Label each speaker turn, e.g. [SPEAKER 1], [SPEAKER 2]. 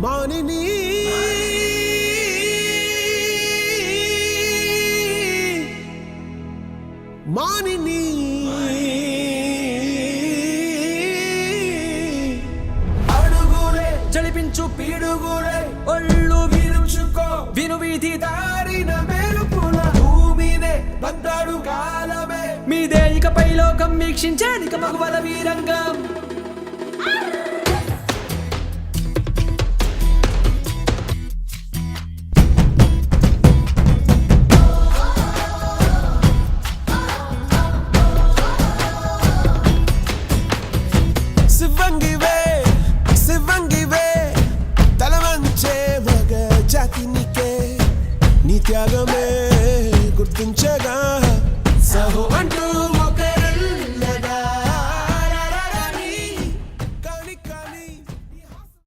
[SPEAKER 1] మానిని మానిని అడుగులే జడిపించు పీడుగులే ఒళ్ళు విరుచుకో విను వీధి దారిన మెరుపుల భూమినే బందాడు కాలమే మీదే ఇకపై లోకం వీక్షించేదిక మగువల వీరంగం శివంగివే తలవంచే మగ జాతి నీకే నీ త్యాగమే